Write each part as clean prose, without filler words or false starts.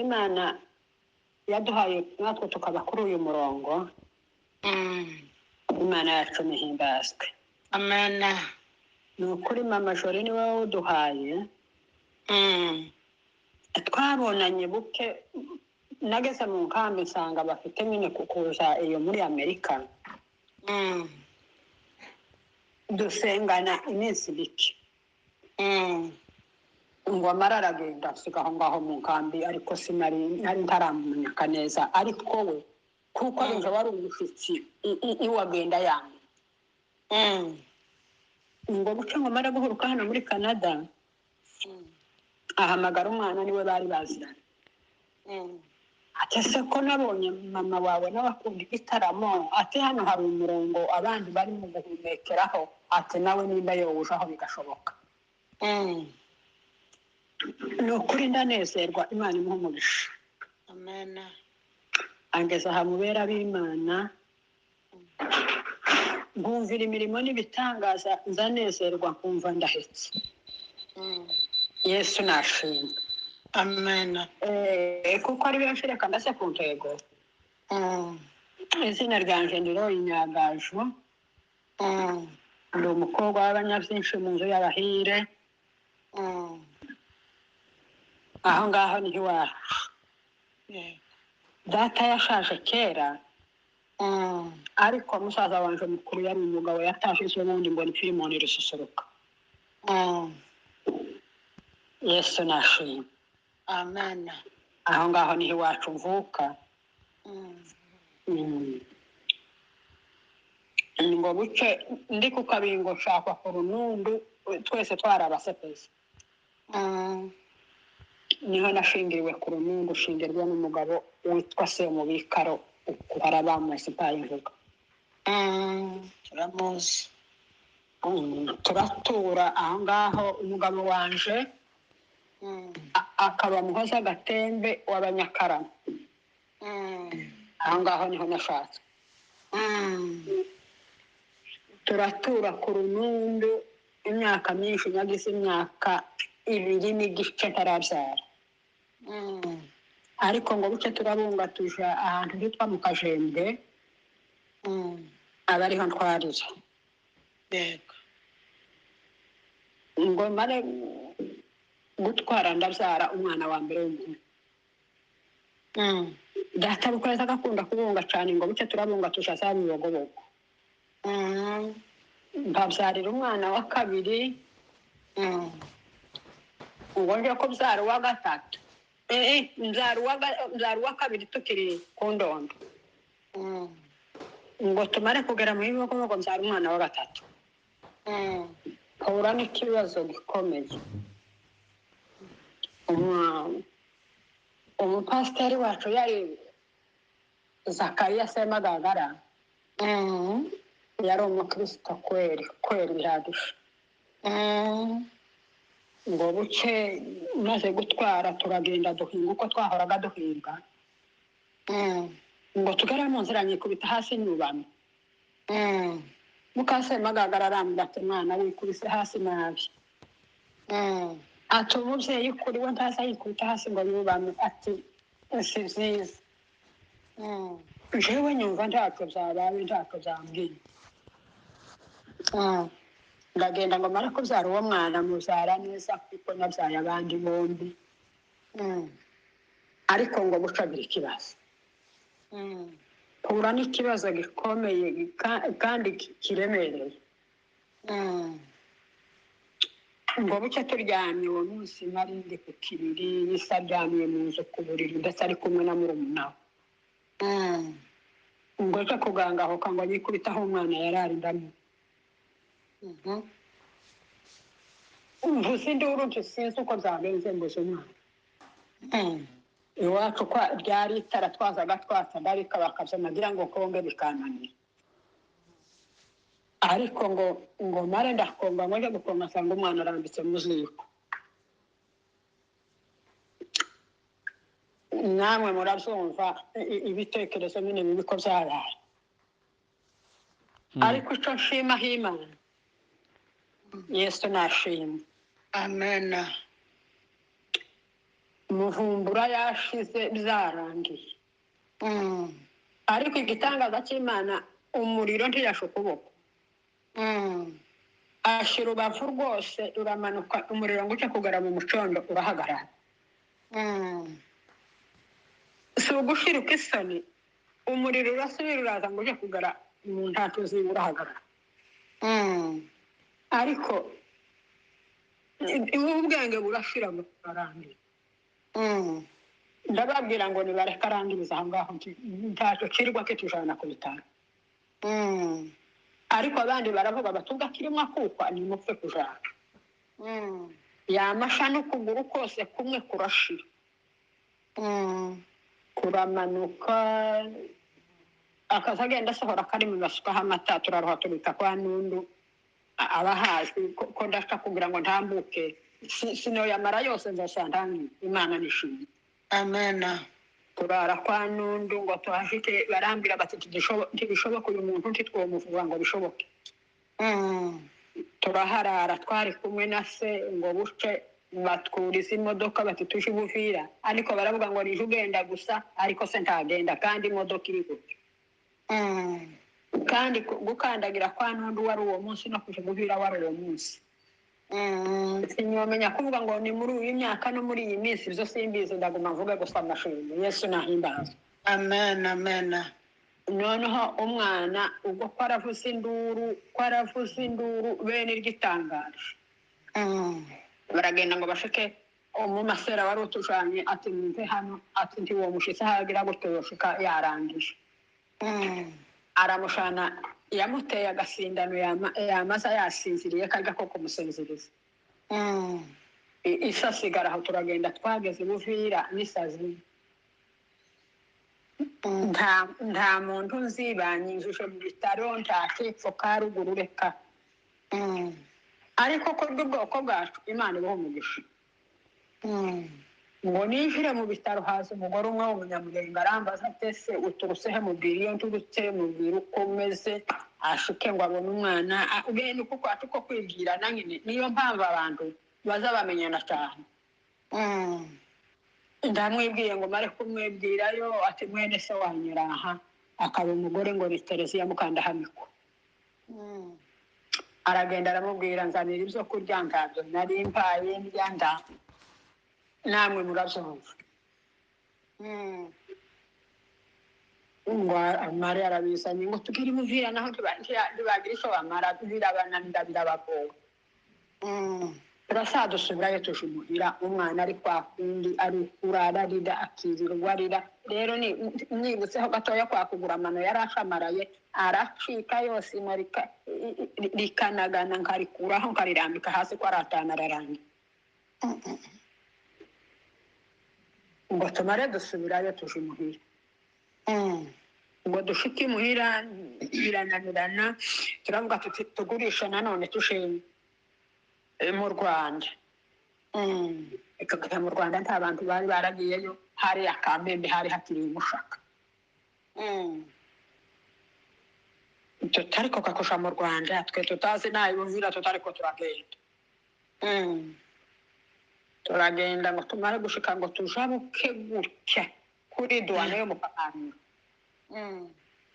imana yaduhaye natwe tukaba kuri uyu murongo. Imana yacu nihimbazwe. Amena. Ni ukuri mama Jori niwe waduhaye. Twabonanye buke, nageze mu nkambi nsanga bafite nyine kukuza iyo muri Amerika. Dusengana iminsi mike. Ngo amara aragenda asiga aho ngaho mu nkambi, ariko sinari ntaramumenyeka neza. Ariko we kuko arinje wari umushyitsi iwe agenda yamye. Ngo buce ngo mara guhuruka hano muri Canada, ahamagara umwana niwe bari baziranye. Ati se ko nabonye mama wawe n'abakunda igitaramo, ati hano hari umurongo abandi bari mu guhumekeraho, ati nawe nimba yowuje aho bigashoboka. Ni ukuri ndanezerwa, Imana imuha umugisha. Amena. Angeza hamubera b'Imana, nkumvira imirimo n'ibitangaza, nzanezerwa nkumva ndahetse. Yesu nashimwe. Amena. Kuko ari benshi reka ndase ku ntego. Izina ryanje ni Roy Nyagaju. Ndi umukobwa w'abanyabyinshi mu nzu y'abahire. Aho ngaho niho iwacu. Data yashaje kera, ariko musaza wanje mukuru yari umugabo yatashije ubundi ngo ni Filimoni Rususuruka. Yesu nashimwe. Amena. Aho ngaho niho iwacu mvuka. Ngo buce ndi ku kabingo nshakwa ku Runundu, twese twari abasepezi. Niho nashingiriwe ku Runundu, shingirwa n'umugabo witwa Semubikaro, ukora bamuzi mpayimvuga. Turamuzi. Turatura aho ngaho. Umugabo wanje akaba Muhoza Gatembe w'Abanyakarama. Aho ngaho niho nashatse. Turatura ku Runundu imyaka myinshi, nagize imyaka 2 n'igice ntarabyara. Ariko ngo buce turabunga tuja ahantu hitwa mu Kajembe, abariho ntwarira. Yego. Ngo mare gutwara ndabyara umwana wa mbere w'umuhungu. Data bukweza agakunda kubunga cyane, ngo buce turabunga tuja za Bibogobogo. Mbabyarira umwana wa kabiri, ngo nje kubyara uwa gatatu. Nzara uwa kabiri tukiri ku Ndondo. Ngo tumare kugera mu Bibogobogo mbyara umwana wa gatatu. Hura n'ikibazo gikomeye. Umupasiteri wacu yari Zakariya Semagagara. Yari umukristo kweri bihagije. Ngo buce maze gutwara turagenda duhinga uko twahoraga duhinga. Ngo tugere mu nzira nyikubita hasi nyubamye. Mukasemagagara arambwira ati mwana wikubise hasi nabi. Ati umubyeyi kuri we ntaza yikubita hasi ngo yubame, ati si byiza. Jewe nyumva ntacyo byabaye, ntacyo byambwiye. Ndagenda ngo mara kubyara uwo mwana mubyara neza, kuko nabyaye abandi bombi. Ariko ngo bucagira ikibazo. Hura n'ikibazo gikomeye kandi kiremereye. Ngo buce turyamye uwo munsi nari ndi ku kiriri, Yisa aryamiye mu nzu ku buriri ndetse ari kumwe na murumuna we. Ngo nje kugangahuka ngo yikubitaho umwana yarari ndamye. Mvuze induru nje sinzi uko byagenze mbuze umwana. Iwacu kwa ryari itara twazaga twatsa ndarika bakabya nagira ngo konge bikananira. Ariko ngo mare ndakonga ngo nje gukonga nsanga umwana arambitse mu ziko. Namwe murabyumva ibitekerezo nyine bibiko byabaye. Ariko icyo nshima Imana, Yesu nashimwe. Amena. muvumbura yashize byarangiye. Ariko igitangaza cy'Imana, umuriro ntiyashe ukuboko, ashira urubavu rwose ruramanuka, umuriro ngo uce kugera mu mucondo urahagarara. Si ugushirika isoni, umuriro urasubira uraza ngo uje kugera mu ntacyo ziba urahagarara. Ariko ubwenge burashira ngo turarangira. Ndababwira ngo nibareke arangiriza aho ngaho, ntacyo kirirwa kitujana ku bitaro. Ariko abandi baravuga batuga kirimo akukwa nimupfe kujana. Yamasha n'ukuguru kose kumwe kurashira, kuramanuka, akazagenda asohora kari mu gasukaho amata, turaruha tubita kwa Nundu. Abahazi ko ndashaka kugira ngo ntambuke, sinoyamara yose nzasanga Imana nishimye. Amena. Turara kwa Nundu ngo tuhashike, barambira bati ntibishoboka uyu muntu ntitwomuvuga ngo bishoboke. Turaharara twari kumwe na se ngo buce batwuriza imodoka bati tuje Buvira, ariko baravuga ngo nije ugenda gusa, ariko se ntagenda kandi imodoka iri gutyo. Kandi gukandagira kwa Nundu wari uwo munsi no kuje Buvira wari uwo munsi. Sinyomenya kuvuga ngo ni muri uyu myaka no muri iyi minsi, ibyo simbizi, ndaguma mvuga gusa amashuri. Yesu nahimbaza. Amen, amen. Noneho umwana ubwo kwaravuze induru bene iryitangaje. Baragenda ngo bashike umumasera wari utujanye, ati mve hano, ati nti uwo mushitsi hagira gutyo yoshika yarangije. Aramushana, yamuteye agasindano yamaza yasinziriye karya ko kumusinziriza. Isa sigara aho, turagenda twageze Buvira n'isazi. Nta muntu nzi, banyinjije mu bitaro, nta kepfo ka ruguru reka. Ariko ko bw'ubwoko bwacu Imana ibaho umugisha. Ngo ninjire mu bitaro, haza umugore umwe w'umunyamurenge arambaza ati ese uturutse he? Mubwira iyo nturutse, mubwira uko umeze, ashike ngo abone umwana. Bene uko kwacu ko kwibwirana nyine, niyo mpamvu abantu baza bamenyana cyane. Ndamwibwiye ngo mare kumwibwirayo, ati mwene se wanyura aha, akaba umugore ngo ni Tereziya Mukandahamiko. Aragenda aramubwira nzanira ibyo kurya, ngabyo nari mbaye ndya, namwe murabyumva. Ngo amare arabizanye ngo tugire Buvira, naho ntibagira icyo bamara, birabananira birabagoye. Turasadusubirayo tuje imuhira, umwana ari kwa kundi ari kurara arira, akirirwa arira. Rero nibutseho gatoya kwa kugura amano yari ashamaraye, aracika yose rikanagana, nkarikuraho nkarirambika hasi ko aratana ararangira. Ngo tumare dusubirayo tuje imuhira. Ngo dushike imuhira birananirana, turavuga tuti tugurisha nanone tushenye mu Rwanda. Mu Rwanda nta bantu bari baragiyeyo, hari Akamembe, hari hakiriye Mushaka. Tutariko kakosha mu Rwanda, twe tutazi nayo Buvira, tutariko turagenda. Turagenda ngo tumare gushika ngo tujabuke gutya kuri douane yo mu Kananiro.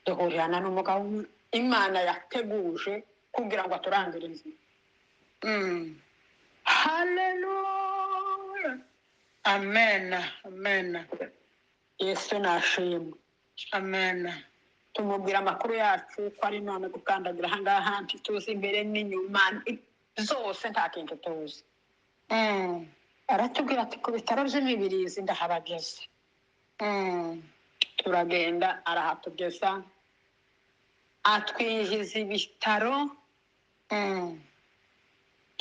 Duhurirana n'umugabo Imana yateguje kugira ngo aturangire inzira. Hallelujah. Amen, amen. Yesu nashimwe. Amen. Tumubwira amakuru yacu ko ari none gukandagira ahangaha, ntituzi imbere n'inyuma, zose nta kintu tuzi. Aratubwira ati ku bitaro by'Imibirizi ndahabageze. Turagenda arahatugeza, atwijiza ibitaro.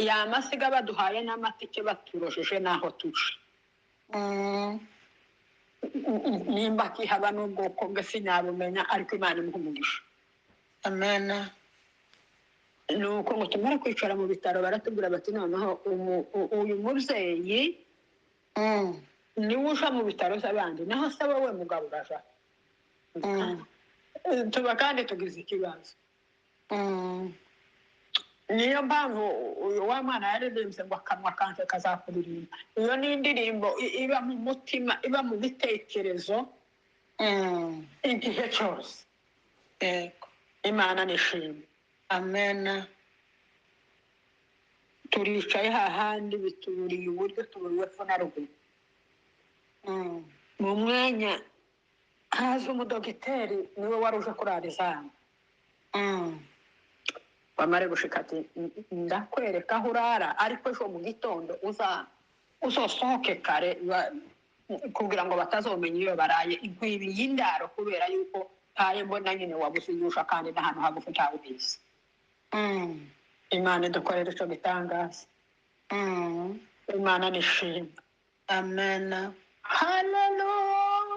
Yamasiga baduhaye n'amatike baturojeje naho tuje. Nimba kihaba n'ubwoko bwe sinabumenya, ariko Imana imuha umugisha. Amen. Nuko ngo tumara kwicara mu bitaro, baratubwira bati noneho uyu mubyeyi niwe uja mu bitaro by'abandi, naho se wowe mugabo uraja. Tuba kandi tugize ikibazo. niyo mpamvu uyu wa mwana yaririmbye ngo akanwa kanjye kazakuririmba. Iyo ni indirimbo iba mu mutima, iba mu bitekerezo igihe cyose. Yego. Imana nishimwe. Amen. Turicaye hahandi bituburiye uburyo tuburiwe epfo na ruguru. Mu mwanya haza umudogiteri niwe wari uje kurara izamu. Bamare gushika ati ndakwereka aho urara ariko ejo mu gitondo uzosohoke kare kugira ngo batazomenya iyo baraye inkwibi y'indaro kubera yuko ntaye mbona nyine wabusinyusha kandi n'ahantu hagufi ntawubizi. Imana idukorera ico gitangaza. Imana nishimwe. Amen. Hallelujah.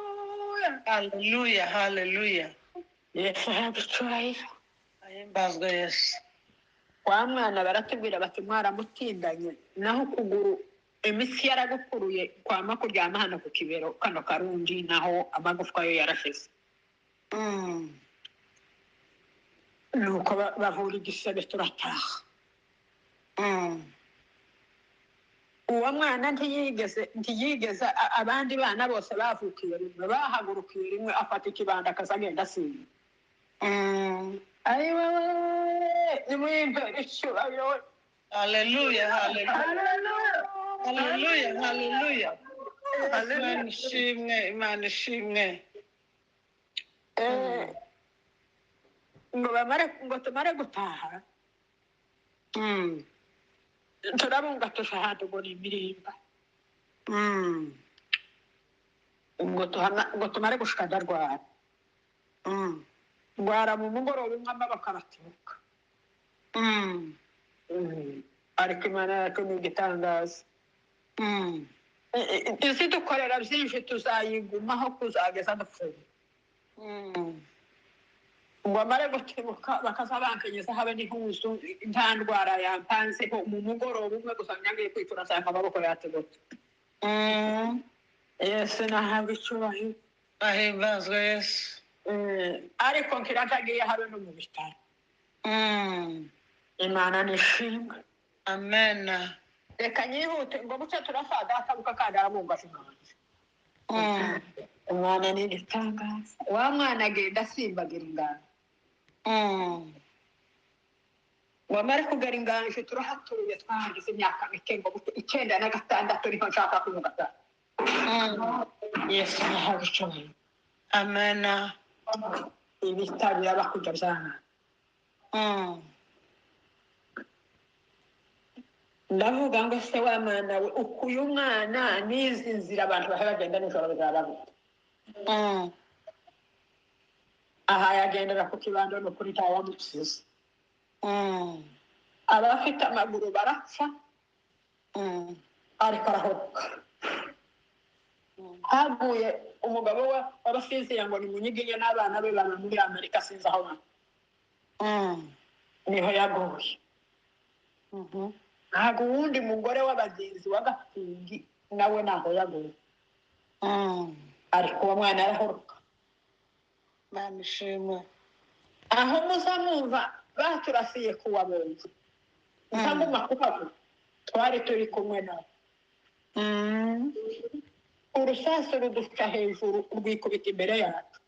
Hallelujah. Hallelujah. Yesu yaducurahiza. Ahimbazwe Yesu. Wa mwana baratubwira bati mwaramutindanye naho ukuguru imitsi yaragukuruye kwama kuryama hano ku kibero kano karundi naho amagufwa yo yarashize. Nuko bavura igisebe turataha. Uwo mwana ntiyigeze abandi bana bose bavukiye rimwe bahagurukiye rimwe afata ikibanda akazagenda asimba. Ayiwe nimwimpe icyubahiro. Hallelujah. Hallelujah. Hallelujah. Hallelujah. Imana ishimwe. Imana ishimwe. ngo tumare gutaha turabunga tushahadu ngo ni imirimba ngo tumare gushika ndarwara ndwara mu mugoroba umwe amaboko araturuka ariko Imana yacu ni igitangaza. Izi dukorera byinshi tuzayigumaho kuzageza dupfuye. Ngo amare gutebuka bakaza bankenyeza habe n'impuzu nta ndwara yampanzeho mu mugoroba umwe gusa nyangiye kwitura nsanga amaboko yatebutse. Yesu nahabwa icyubahiro. Ahimbazwe Yesu. Ariko nkiratagiye habe no mu bitaro. Imana nishimwe. Amen. Reka nyihute ngo buce turafada atabuka kandi arabumva sinanje. Umwana ni igitangaza. Wa mwana agenda asimbagira ingano. Wamare kugera inganje turahatuye twagize imyaka mike ngo 96 niho nshaka kumugata. Yesu nahabwa icyubahiro. Amen. Ibitaro yabakuja byana. Ndavuga ngo se wa mwana we ukuye umwana n'izi nzira abantu bahagenda nijoro bizababita. Aha yagendera ku kibando no kuri tawa mutsiza. Abafite amaguru barapfa ariko arahoka. Haguye umugabo w'abasizi ngo ni munyigiye n'abana be bana muri Amerika sinza aho bana. Niho yaguye. Ntabwo wundi mugore w'abagenzi w'agafingi nawe naho yaguye. Ariko uwo mwana arahoka. Imana ishimwe. Aho muzamumva baturasiye kuwabonye. Nsamuma kubaho twari turi kumwe nawe. Urusasu ruduca hejuru rwikubita imbere yacu.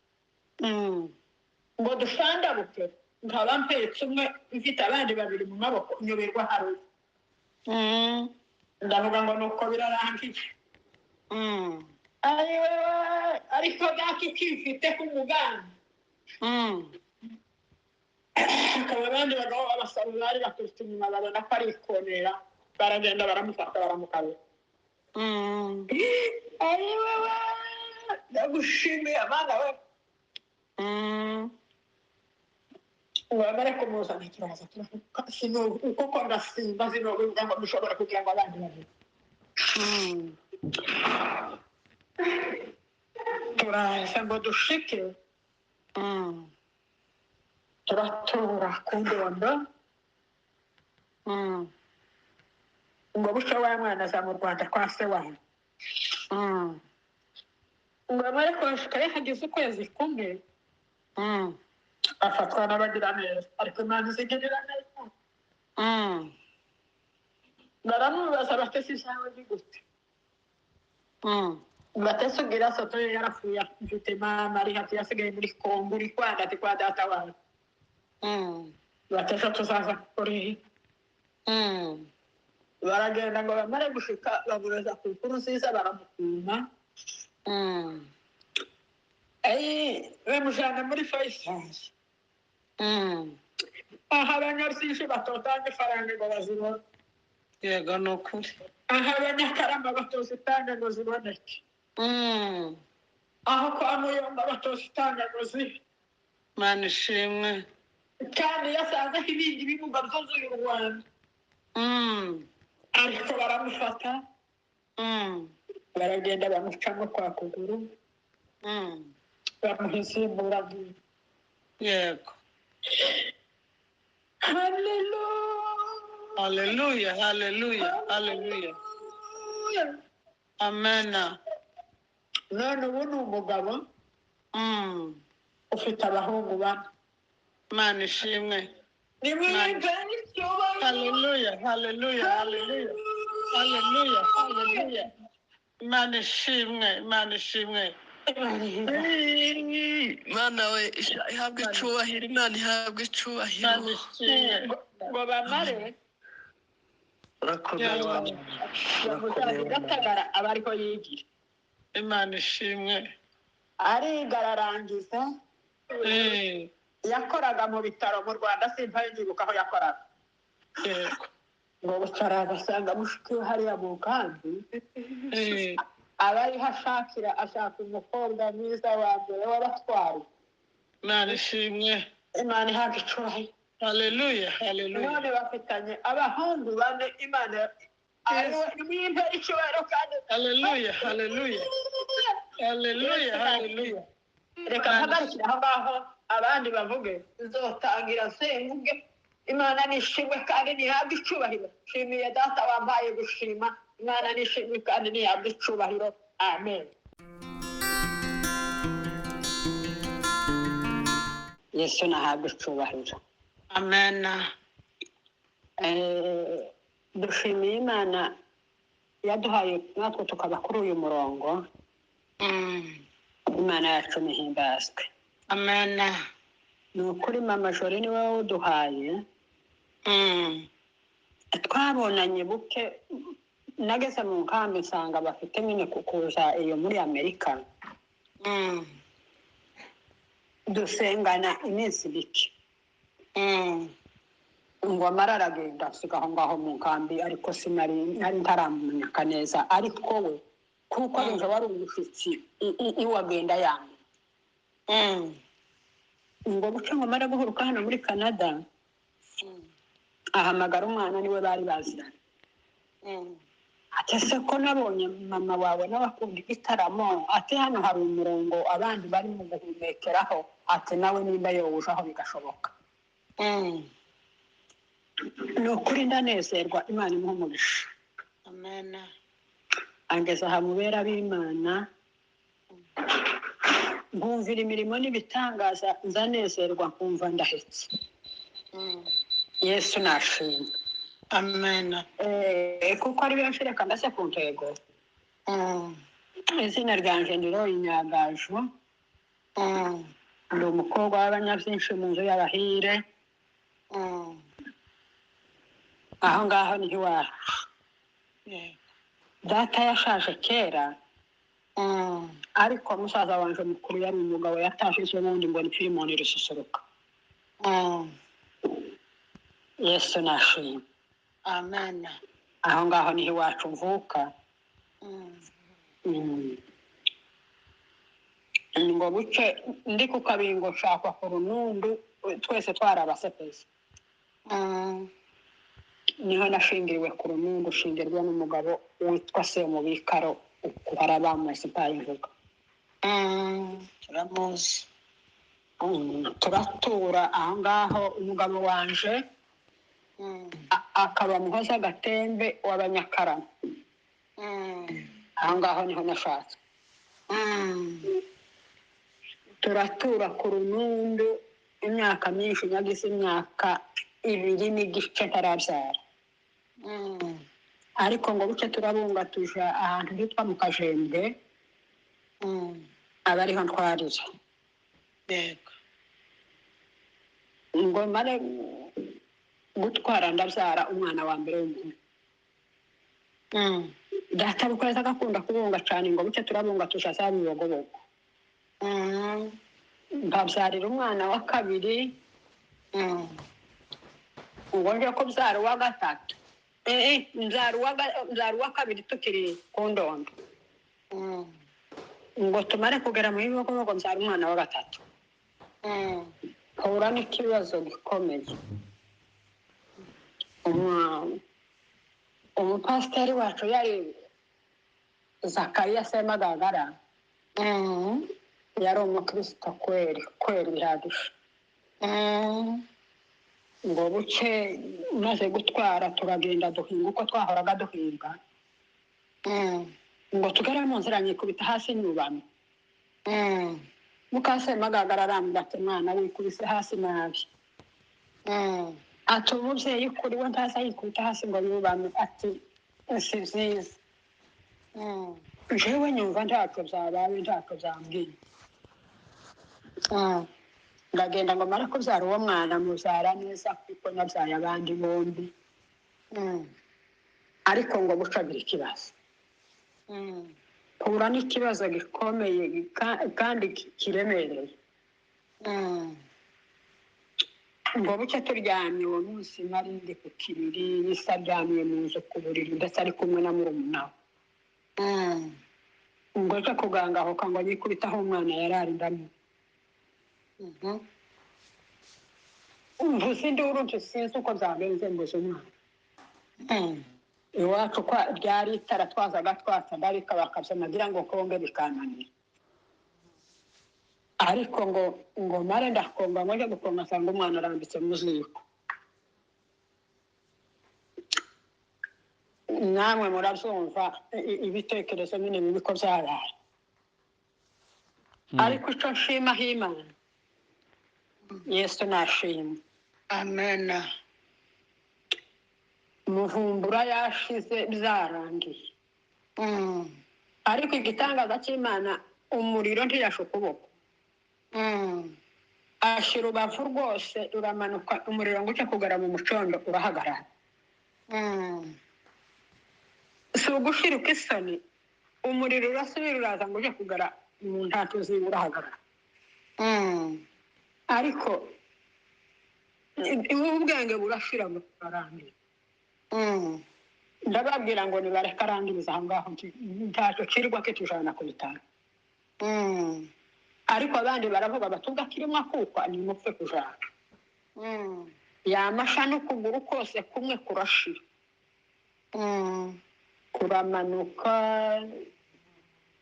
Ngo dushandabuke nkaba mpetse umwe mfite abandi babiri mu maboko nyoberwa haruye. Ndavuga ngo nuko birarangiye. Ayiwe ariko dakikifite ku mugambi. Akaba abandi bagabo b'abasaba bari baturutse inyuma babona ko ari ikonera baragenda baramufata baramukabira. Ayiwe ndagushimiye abana we. Wamare kumuzana ikibazo sino uko ndasimba zino bivuga ngo bishobora kugira ngo abandi babiri. Turaza ngo dushike turatura ku ndondo ngo buca wa mwana aza mu Rwanda kwa se wawe. Ngo amare kushika yahagize ukwezi kumwe afatwa n'abagira neza ariko Imana izigirira neza. baramubaza batese isawe ni gute batese ubwira soto ye yarapfuye mfite mama ari hafi yasigaye muri Kongo uri kwanda ati kwa data wawe batese tuzaza kuri baragenda ngo bamare gushika bagureza ku nkuru nziza baramukuma bamujyana muri Faisal aha abanyarusishi batotanga ifaranga ngo bazibone yego ni ukuri aha abanyakarama batoza itanga ngo ziboneke aho kwa Muyomba batoza itanga ngo zibe Mana ishimwe kandi yasanzeho ibindi bibuga byuzuye u Rwanda ariko baramufata baragenda bamucamo kwa kuguru bamuha insimburangingo yego haleluya haleluya amena none ubu ni umugabo ufite abahungu bane Mana ishimwe ni mwimpe haleluya Imana ishimwe Mana we ihabwe icyubahiro Imana ihabwe icyubahiro Imana ishimwe ngo bamare urakomeye bamusanze Gatagara aba ariho yigira Imana ishimwe ariga ararangiza yakoraga mu bitaro mu Rwanda simba yibuka aho yakoraga yego ngo bucara agasanga mushiki we hariya mu kandi aba ariho ashaka umukobwa mwiza wa mbere w'abatwari Imana ishimwe Imana ihabwa icyubahiro haleluya none bafitanye abahungu bane Imana ariwe mwimpe icyubahiro kandi haleluya reka mpagarikire aho ngaho abandi bavuge nzotangira nsenguge Imana nishimwe kandi nihabwe icyubahiro nshimiye data wampaye gushima Imana nishimwe kandi nihabwe icyubahiro amen Yesu nahabwe icyubahiro amena dushimiye Imana yaduhaye natwe tukaba kuri uyu murongo Imana yacu nihimbazwe amena ni ukuri mama Jori ni wowe uduhaye twabonanye buke nageze mu nkambi nsanga bafite nyine kukuza iyo muri Amerika dusengana iminsi mike ngo amara aragenda asiga aho ngaho mu nkambi ariko sinari ntaramumenyeka neza ariko we kuko arijo wari umushyitsi iwagenda yanjye ngo buce ngo amara guhuruka hano muri Canada ahamagara umwana niwe bari baziranye ati ese ko nabonye mama wawe n'abakunda igitaramo ati hano hari umurongo abandi bari mu guhumekeraho ati nawe nimba yowuje aho bigashoboka ni ukuri ndanezerwa Imana imuha umugisha amena angeza aha mubera b'Imana nkumvira imirimo n'ibitangaza nzanezerwa nkumva ndahetse Yesu nashimwe amena kuko ari benshi reka ndase ku ntego izina ryanje ni Roy Nyagaju ndi umukobwa w'abanyabyinshi mu nzu y'abahire aho ngaho niho iwacu data yashaje kera ariko musaza wanje mukuru yari umugabo yatashije ubundi ngo ni Filimoni Rususuruka Yesu nashimwe amena aho ngaho niho iwacu mvuka ngo buke ndi ku kabingo nshakwa ku Runundu twese twari abasepezi niho nashingiriwe ku Runundu shingirwa n'umugabo witwa Semubikaro ukora bamuzi mvuga turamuzi turatura aho ngaho umugabo wanje akaba muhoza Gatembe w'Abanyakarama aho ngaho niho nashatse turatura ku Runundu imyaka myinshi nagize imyaka ibiri n'igice ntarabyara ariko ngo buke turabunga tuja ahantu hitwa mu Kajembwe aba ariho ntwarira yego ngo mare gutwara ndabyara umwana wa mbere w'umuhungu data bukweza agakunda kubunga cyane ngo buke turabunga tuja za Bibogobogo nkabyarira umwana wa kabiri ngo nje kubyara uwa gatatu nzara uwa kabiri tukiri ku ndondo ngo tumare kugera mu Bibogobogo nzara umwana wa gatatu hura n'ikibazo gikomeye umupasiteri wacu yari Zakariya Semagagara yari umukristo kweri bihagije ngo buke maze gutwara turagenda duhinga uko twahoraga duhinga ngo tugere mu nzira nyikubita hasi nyubamye Mukasemagagara arambwira ati mwana wikubise hasi nabi ati umubyeyi kuri we ntaza yikubita hasi ngo yubame ati si byiza jewe nyumva ntacyo byabaye ntacyo byambwiye ndagenda ngo mare kubyara uwo mwana mubyara neza kuko nabyaye abandi bombi ariko ngo bucagira ikibazo hura n'ikibazo gikomeye kandi kiremereye ngo buke turyamye uwo munsi nari ndi ku kiriri Yisa aryamiye mu nzu ku buriri ndetse ari kumwe na murumuna we ngo aje kugangahuka ngo yikubitaho umwana yari ari ndamo mvuze induru nti sinzi uko byagenze mbuze umwana iwacu kwa ryari itara twazaga twatsa ndarika bakabyanagira ngo konge bikananira ariko ngo mare ndakonga ngo nje gukonga nsanga umwana arambitse mu ziko namwe murabyumva ibitekerezo nyine bibi ko byabaye ariko icyo nshima Imana Yesu nashimye amena muvumbura yashize byarangiye ariko igitangaza cy'Imana umuriro ntiyashe ukuboko ashira urubavu rwose ruramanuka umuriro ngo ujye kugera mu mucondo urahagarara si ugushirika isoni umuriro urasubira uraza ngo ujye kugera mu ntacyo ziba urahagarara ariko ubwenge burashira ngo turarangira ndababwira ngo nibareka arangiriza aho ngaho ntacyo kirirwa kitujana ku bitaro ariko abandi baravuga bati ubwo akirimo akukwa nimupfe kujana yamasha n'ukuguru kose kumwe kurashira kuramanuka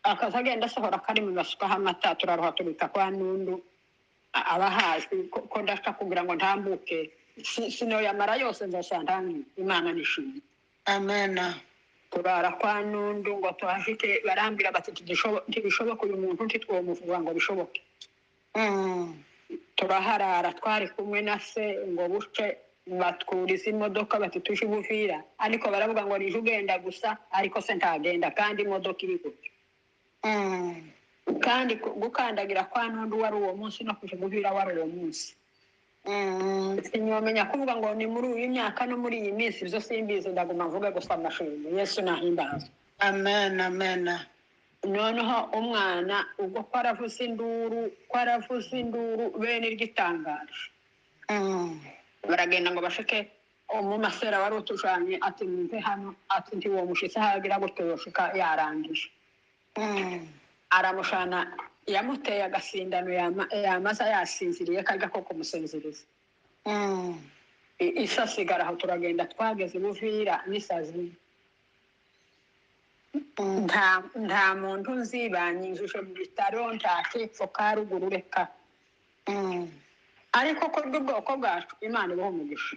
akaza agenda asohora kari mu masukaho amata turaruha tubita kwa Nundu abahazi ko ndashaka kugira ngo ntambuke sinoyamara yose nzasanga Imana nishimye amena turara kwa Nundu ngo tuhashike barambwira bati ntibishoboka uyu muntu ntitwomuvuga ngo bishoboke turaharara twari kumwe na se ngo buce batwuriza imodoka bati tuje Buvira ariko baravuga ngo nije ugenda gusa ariko se ntagenda kandi imodoka iri gutyo kandi gukandagira kwa Nundu wari uwo munsi no kuje Buvira wari uwo munsi sinyomenya kuvuga ngo ni muri uyu myaka no muri iyi minsi ibyo simbizi ndaguma mvuge gusa amashimwe Yesu nahimbaza amena amena noneho umwana ubwo kwaravuze induru bene iryitangaje baragenda ngo bashike umumasera wari utujanye ati mve hano ati ndi uwo mushitsi hagira gutyo yoshika yarangije aramushana yamuteye agasindano yamaza yasinziriye karya ko kumusinziriza isasigara aho turagenda twageze Buvira n'isazi nta muntu nzi banyinjije mu bitaro nta kepfo ka ruguru reka ariko ko bw'ubwoko bwacu Imana ibaho umugisha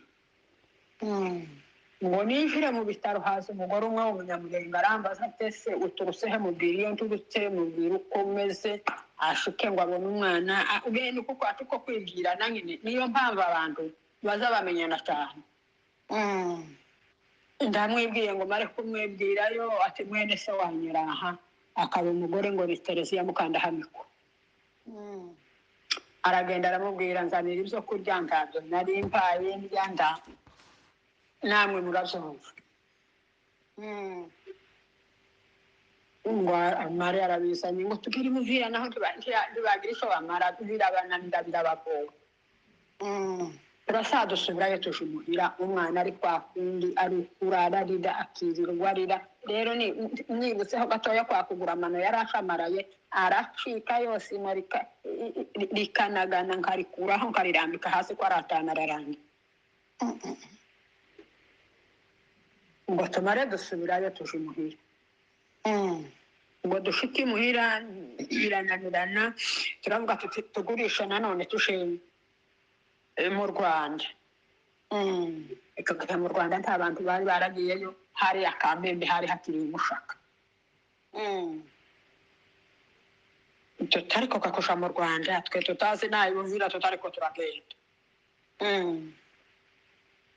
ngo ninjire mu bitaro haza umugore umwe w'umunyamurenge arambaza atese uturutse he mubwira iyo nturutse mubwira uko umeze ashike ngo abone umwana ubwene uko kwacu ko kwibwirana nyine niyo mpamvu abantu baza bamenyana cyane. Ndamwibwiye ngo mare kumwibwirayo ati mwene se wanyura aha akaba umugore ngo ni Tereziya Mukandahamiko. Aragenda aramubwira nzanira ibyo kurya ngabyo nari mpaye ndya namwe murabyumva. Ngo amare arabizanye ngo tugire imuvira naho ntibagira icyo bamara birabananira birabagoye. Turasadusubirayo tuje imuhira umwana ari kwa kundi ari kurararira akirirwa arira. Rero nibutseho gatoya kwa kugura amano yari ashamaraye aracika yose ino rikanagana nkarikuraho nkarirambika hasi ko aratana ararangira. Ngo tumare dusubirayo tuje imuhira. Ngo dushike imuhira birananirana turavuga tuti tugurisha nanone tushenge mu Rwanda. Ikagera mu Rwanda nta bantu bari baragiyeyo, hari Akambembe hari hakiri umushaka. Tutariko kakusha mu Rwanda twe tutazi nayo bumvira tutariko turagenda.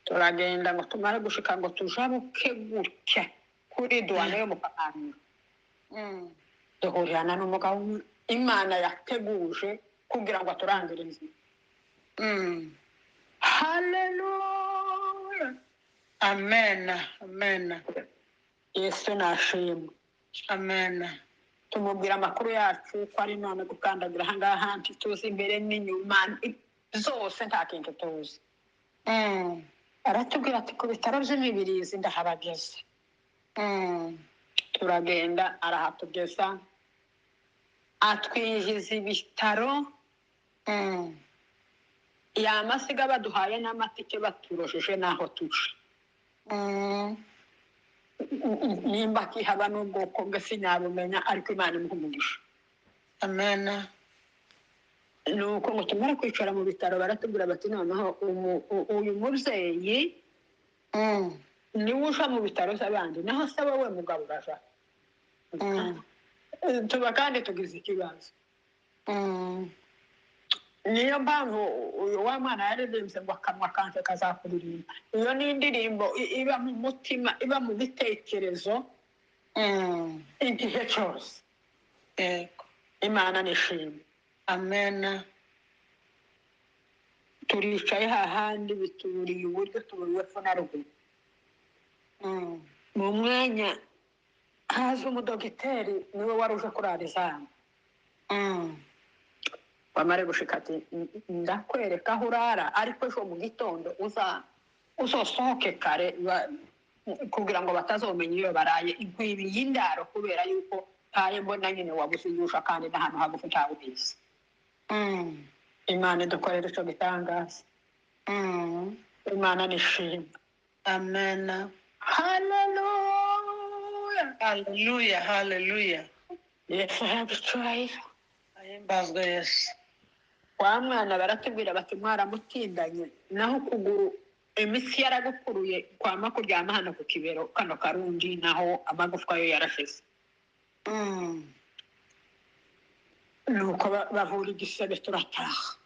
Turagenda ngo tumare gushika ngo tujabuke gutya kuri duwane yo mu Kananura. Duhurirana n'umugabo Imana yateguje kugira ngo aturangire inzira. Hallelujah. Amen. Amen. Yesu nashimwe. Amen. Tumubwira amakuru yacu ko ari none gukandagira ahangaha ntituzi imbere n'inyuma zose nta kintu tuzi. Aratubwira ati ku bitaro by'imibirizi ndahabageze. Turagenda arahatugeza atwijiza ibitaro. Yamasiga baduhaye n'amatike baturojeje naho tuje. Nimba kihaba n'ubwoko bwe sinabumenya ariko Imana imuha umugisha. Amen. Nuko ngo tumara kwicara mu bitaro baratubwira bati noneho uyu mubyeyi niwe uja mu bitaro by'abandi naho se wowe mugabo uraja. Tuba kandi tugize ikibazo. Niyo mpamvu uyu wa mwana yaririmbye ngo akanwa kanje kazakuririmba. Iyo ni indirimbo iba mu mutima iba mu bitekerezo igihe cyose. Imana nishimwe. Amen. Turicaye hahandi bituburiye uburyo tuburiwe epfo na ruguru. Mu mwanya haza umudogiteri niwe wari uje kurara izamu. Wamare gushika ati ndakwereka aho urara ariko ejo mu gitondo uzosohoke kare kugira ngo batazomenya iyo baraye inkwibi y'indaro kubera yuko ntaye mbona nyine wabuze yusha kandi n'ahantu hagufi ntawe ubizi. Imana idukorera ico gitangaza. Imana nishimwe. Amen. Hallelujah. Hallelujah. Hallelujah. Yesu yaducurahiza. Ahimbazwe Yesu. Wa mwana baratubwira bati mwaramutindanye naho ukuguru imitsi yaragukuruye kwama kuryama hano ku kibero kano karundi naho amagufwa yo yarashize. Nuko bavura igisebe turataha.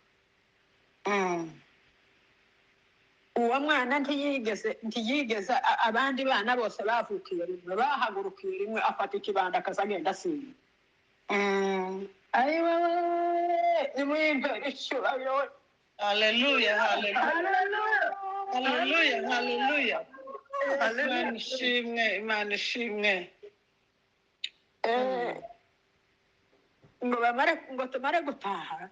Uwo mwana ntiyigeze abandi bana bose bavukiye rimwe bahagurukiye rimwe afata ikibanda akazagenda asinda. Ayi wewe nimwimpe icyubahiro. Hallelujah. Hallelujah. Hallelujah. Hallelujah. Imana ishimwe. Imana ishimwe. Ngo tumare gutaha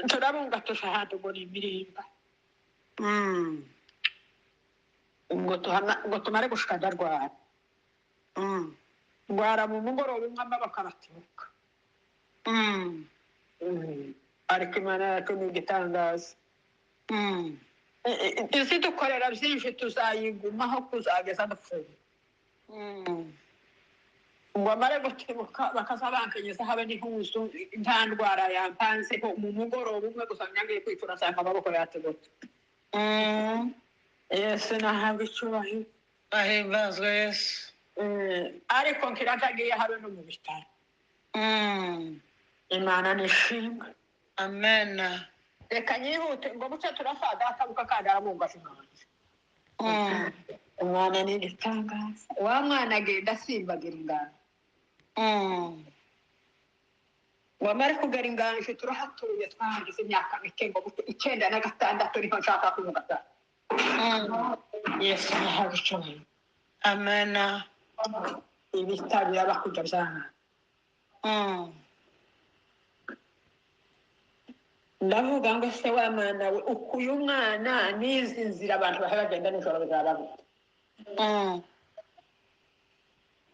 turabunga tushahadugura imirimba. Ngo tumare gushika ndarwara. Ndwara mu mugoroba umwe amaboko aratibuka. Ariko Imana yacu ni igitangaza. Izi dukorera byinshi tuzayigumaho kuzageza dupfuye. Ngo amare gutibuka bakaza bankenyeza habe n'impuzu nta ndwara yampanzeho mu mugoroba umwe gusa nyangiye kwicura nsanga amaboko yatibutse. Yesu nahabwa icyubahiro. Ahimbazwe Yesu. Ariko nkiratagiye habe no mu bitaro. Imana nishimwe. Amen. reka nyihute ngo buce turasa data buka kandi aramwumva singanza umwana ni igitangaza wa mwana agenda asimbagira ingano wamara kugera inganje turahatuye twahagize imyaka mike ngo buce 96 niho nshaka kumugata yesu nahawe icyubahiro Amena. ibitabira bakujya byana ndavuga ngo se wa mwana we ukuye umwana n'izi nzira abantu bahe bagenda nijoro bizababita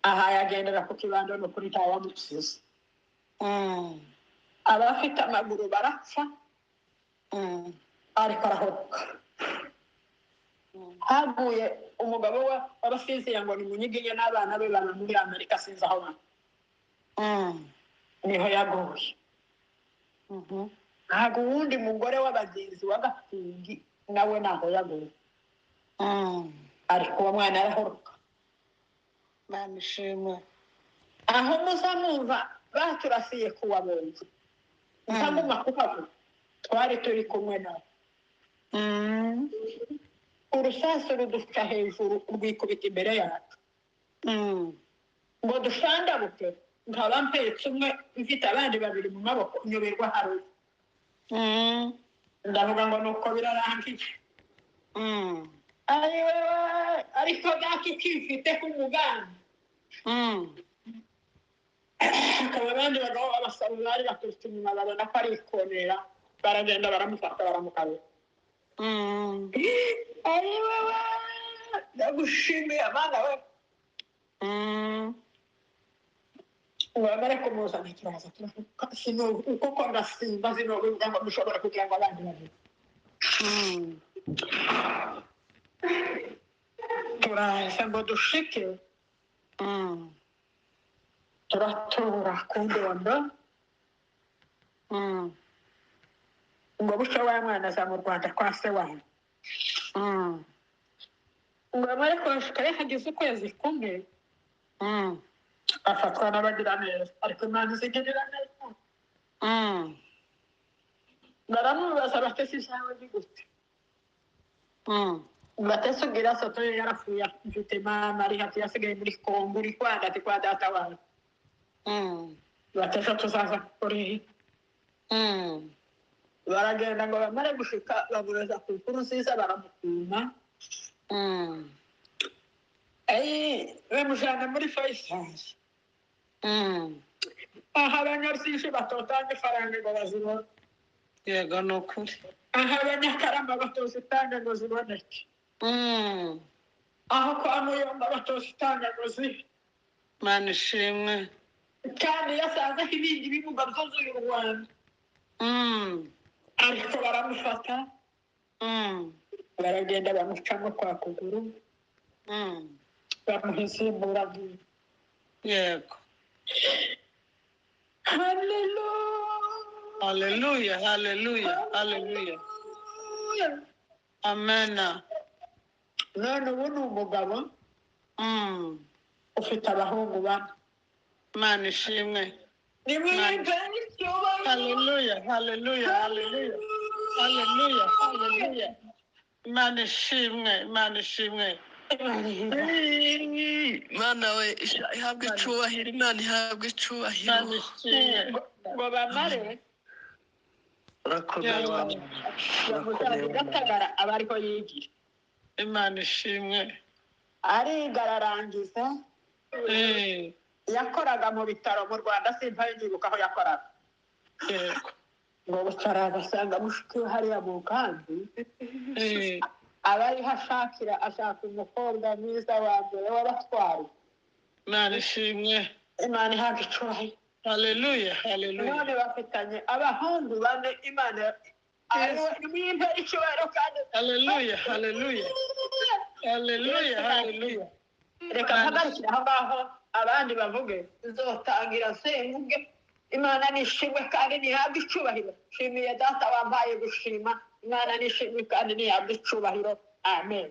aha yagendera ku kibando no kuri tawa mutsizi abafite amaguru barapfa ariko arahoka haguye umugabo w'abasiziye ngo ni munyiginya n'abana be bana muri Amerika sinzi aho niho yaguye ntabwo uwundi mugore w'abagenzi w'agafingi nawe naho yaguye ariko uwo mwana arahoroka Manishimwe. aho muza mwumva baturasiye kuwa bonzi ntaguma kuhava twari turi kumwe nawe urusasu ruduca hejuru rwikubita imbere yacu ngo dushandabuke nkaba mpetse umwe mfite abandi babiri mu maboko nyoberwa hari ndavuga ngo nuko birarangiye ariko gakikifite k'umugambi akaba abandi bagabo b'abasaba bari baturutse inyuma babona ko ari ikonera baragenda baramufata baramukabira ari wewe ndagushimiye abana we wamara kumuzana ikibazo kuko ndasimba zinobivuga ngo dushobora kugira ngo abandi babiri turaza ngo dushike turatura ku ndondo ngo buce wa mwana aza mu Rwanda kwa se wawe ngo amare kuhashika yahagize ukwezi kumwe afatwa n'abagira neza ariko Imana izigirira neza baramubaza batesi zawe ni gute batesi ubwira soto yarapfuye mfite mama ari hafi yasigaye muri Kongo uri kwanda ati kwa data wawe batesi tuzaza kuri baragenda ngo bamare gushika babureza ku nkuru nziza baramukuma bamujyana muri Faisal aha abanyarusishi batotanga ifaranga ngo bazibone Yego ni ukuri. aha abanyakarama batozitanga ngo ziboneke aho kwa Muyomba batozitanga ngo zibe Manishimwe. kandi yasanzeho ibindi bibuga byuzuye u Rwanda ariko baramufata baragenda bamucamo kwa kuguru bamuha insimburagihe Yego. haleluya Hallelujah. Hallelujah. Hallelujah. Amena. none ubu ni umugabo ufite abahungu bane Manishimwe. nimwiyumve n'icyubahiro Hallelujah. Hallelujah. Hallelujah. Hallelujah. Hallelujah. Manishimwe. Manishimwe. Mana we ihabwe icyubahiro Imana ihabwe icyubahiro Manishimwe. ngo bamare urakomeye Mana bamusanze Gatagara aba ariho yigira Manishimwe. ariga ararangiza yakoraga mu bitaro mu Rwanda simba yibuka aho yakoraga Yego. ngo butaraza asanga mushiki we hariya mu kandi abariho ashaka umukobwa mwiza wa mbere w'abatwari Manishimwe. Imana ihabwa icyubahiro Hallelujah. Hallelujah. none bafitanye abahungu bane Imana nimwimpe icyubahiro kandi Hallelujah. Hallelujah. Hallelujah. Hallelujah. reka mpagarikire aho ngaho abandi bavuge nzotangira nsenguge Imana nishimwe kandi nihabwe icyubahiro nshimiye data wampaye gushima Imana nishimwe kandi nihabwe icyubahiro amen